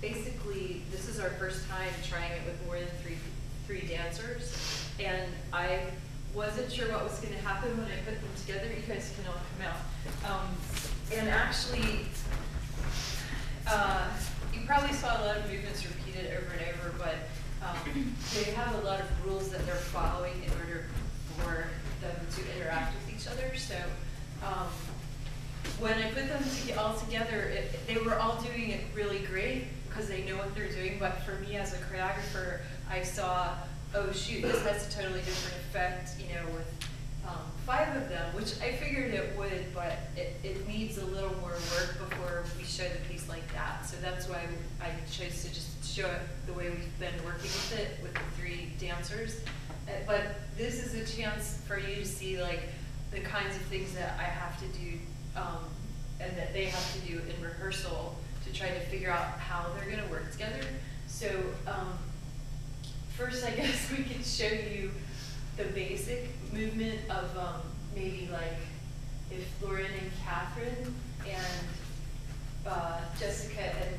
basically, this is our first time trying it with more than three dancers, and I wasn't sure what was going to happen when I put them together. You guys can all come out. And actually, you probably saw a lot of movements repeated over and over, but they have a lot of rules that they're following in order for them to interact with each other. So when I put them all together, they were all doing it really great because they know what they're doing. But for me as a choreographer, I saw, oh shoot, this has a totally different effect, you know, with 5 of them, which I figured it would, but it needs a little more work before we show the piece like that. So that's why I chose to just show it the way we've been working with it, with the 3 dancers. But this is a chance for you to see like the kinds of things that I have to do and that they have to do in rehearsal to try to figure out how they're going to work together. So first, I guess we could show you the basic movement of maybe like if Loren and Katherine and Gessica and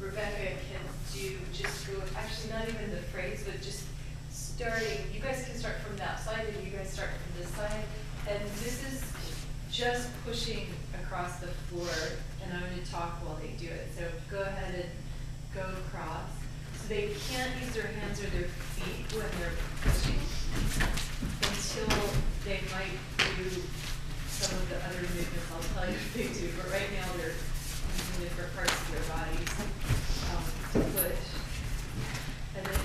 Rebekah can do just go, actually not even the phrase, but just starting, you guys can start from that side and you guys start from this side. And this is just pushing across the floor, and I'm going to talk while they do it. So go ahead and go across. So they can't use their hands or their feet when they're pushing until they might do some of the other movements. I'll tell you what they do, but right now they're using different parts of their bodies to push. And then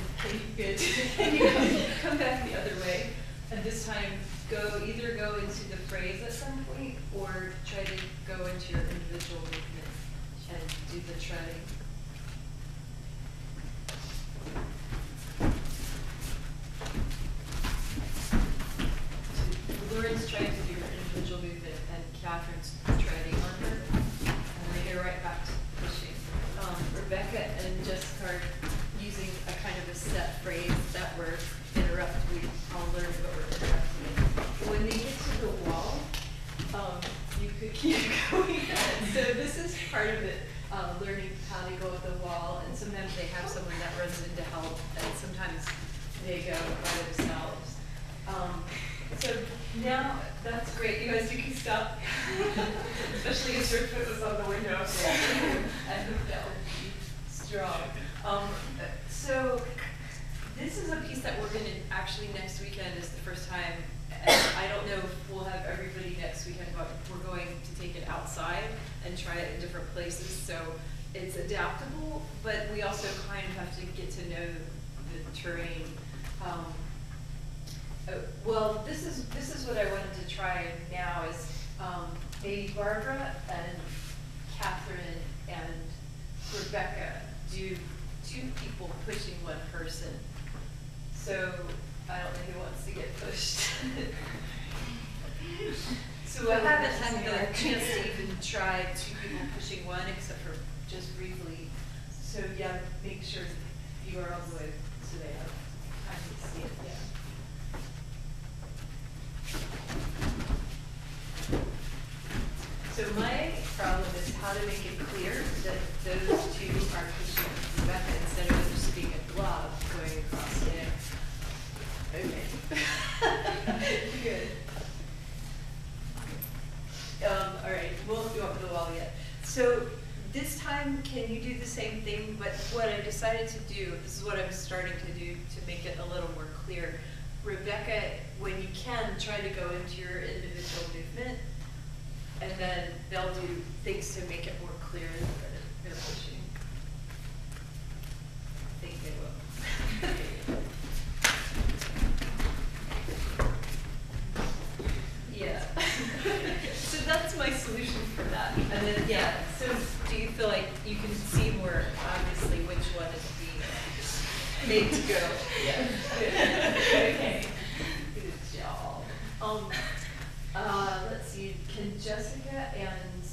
can you come back the other way, and this time either go into the phrase at some point or try to go into your individual movement and do the treading. Loren's trying to do her individual movement and Katherine's treading on her, and they go right back to pushing. Rebekah and Jessica are using a kind of a set phrase that we're interrupting. We all learned what we're interrupting. When they get to the wall, you could keep going. So this is part of it, learning how to go at the wall, and sometimes they have someone that runs in to help, and sometimes they go by themselves. So now, that's great. You guys, you can stop. Especially if your foot was on the window. I hope that would be strong. So this is a piece that we're going to, actually next weekend is the first time, and I don't know if we'll have everybody next weekend, but we're going to take it outside and try it in different places. So it's adaptable, but we also kind of have to get to know the terrain. Well, this is what I wanted to try now is maybe Barbara and Katherine and Rebekah do 2 people pushing 1 person. So I don't know who wants to get pushed. So I haven't had the chance to even try 2 people pushing 1 except for just briefly. So yeah, make sure you are all the way so they have time to see it. Yeah. So my problem is how to make it clear that those 2 are pushing Rebekah instead of it just being a blob going across there. Okay. Good. All right, we won't go up the wall yet. So this time, can you do the same thing? But what I decided to do, this is what I'm starting to do to make it a little more clear. Rebekah, when you can, try to go into your individual movement, and then they'll do things to make it more clear that they're pushing. I think they will. Yeah. So that's my solution for that. And then, yeah, so do you feel like you can see more obviously which one is being made to go? Yeah. Okay. Good job. Let's see, can Jessica and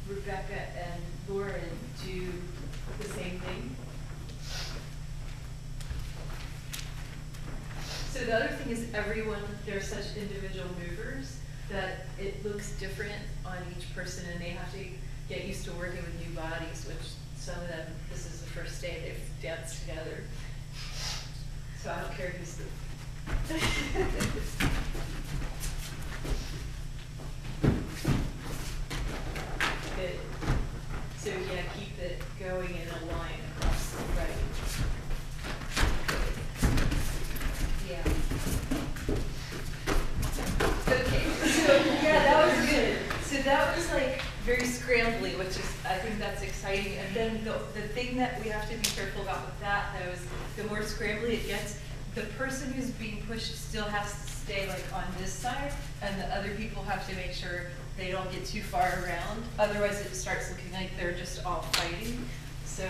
Rebekah and Loren do the same thing? So the other thing is everyone, they're such individual movers that it looks different on each person, and they have to get used to working with new bodies, which together. So I don't care who's the. Good. So yeah, keep it going in a line across the right. Yeah. Okay, so yeah, that was good. So that was like very scrambly, which is, I think that's exciting. And then the thing that we have to be careful about with that, though, is the more scrambly it gets, the person who's being pushed still has to stay like on this side, and the other people have to make sure they don't get too far around. Otherwise, it starts looking like they're just all fighting. So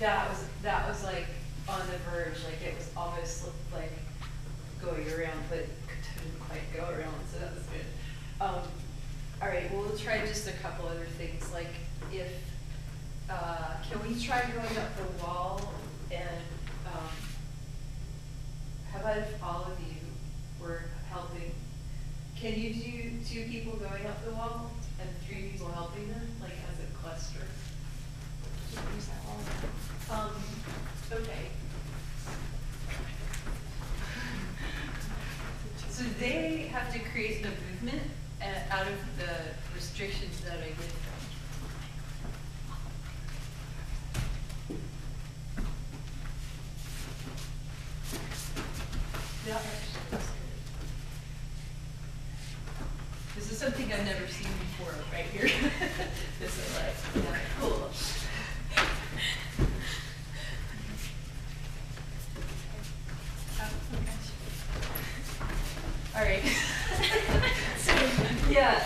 that was like on the verge, like it was almost looked like going around, but couldn't quite go around. So that was good. All right, well, we'll try just a couple other things. Like if, can we try going up the wall and, how about if all of you were helping? Can you do 2 people going up the wall and 3 people helping them, like as a cluster? Use that wall. Okay. So they have to create the movement out of the restrictions that I give them. That actually looks good. This is something I've never seen before, right here. This is like, yeah, cool. All right. Yeah.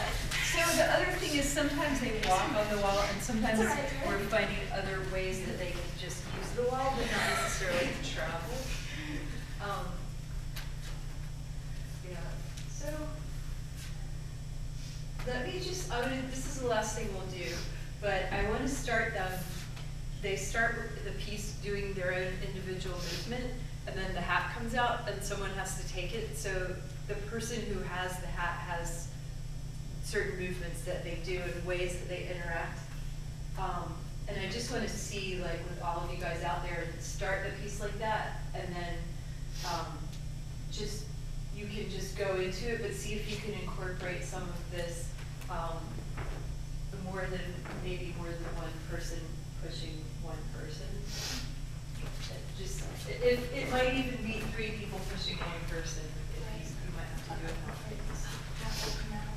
So the other thing is sometimes they walk on the wall, and sometimes we're finding other ways that they can just use the wall, but not necessarily travel. Yeah. So let me just. This is the last thing we'll do, but I want to start them. They start with the piece doing their own individual movement, and then the hat comes out, and someone has to take it. So the person who has the hat has certain movements that they do and ways that they interact. And I just want to see, like, with all of you guys out there, start the piece like that, and then just, you can just go into it, but see if you can incorporate some of this, maybe more than one person pushing one person. Just, it might even be 3 people pushing one person. You might have to do it now.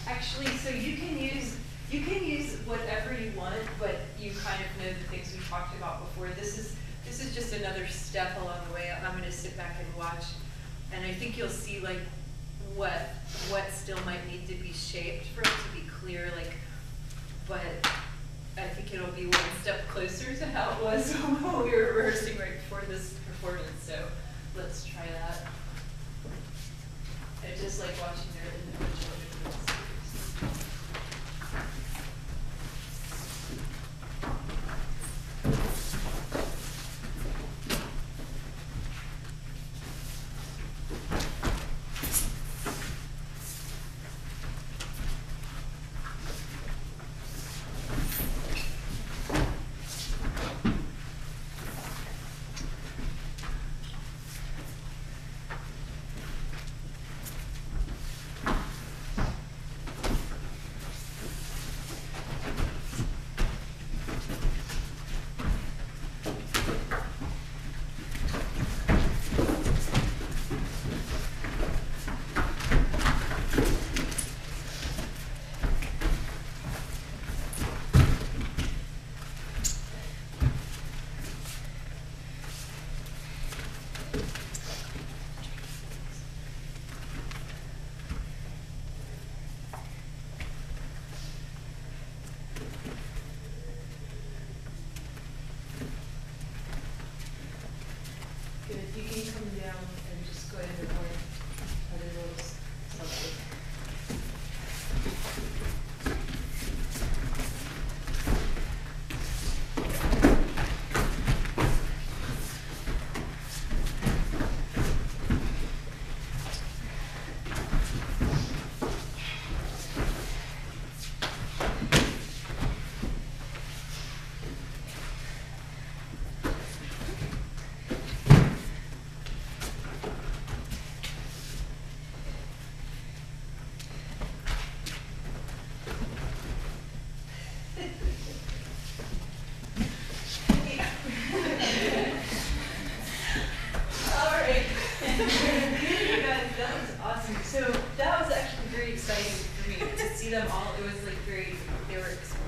Actually, so you can use whatever you want, but you kind of know the things we talked about before. This is just another step along the way. I'm going to sit back and watch, and I think you'll see like what still might need to be shaped for it to be clear. Like, but I think it'll be one step closer to how it was when we were rehearsing right before this performance. So let's try that. I just like watching their individual movements.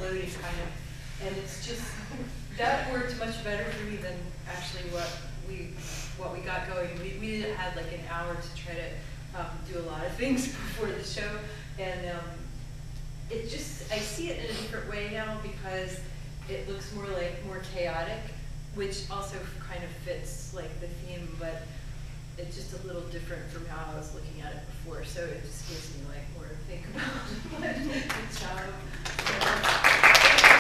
floating kind of, and it's just, that worked much better for me than actually what we got going. We had like an hour to try to do a lot of things before the show, and it just, I see it in a different way now because it looks more chaotic, which also kind of fits like the theme, but it's just a little different from how I was looking at it before. So it just gives me like more to think about. Good job.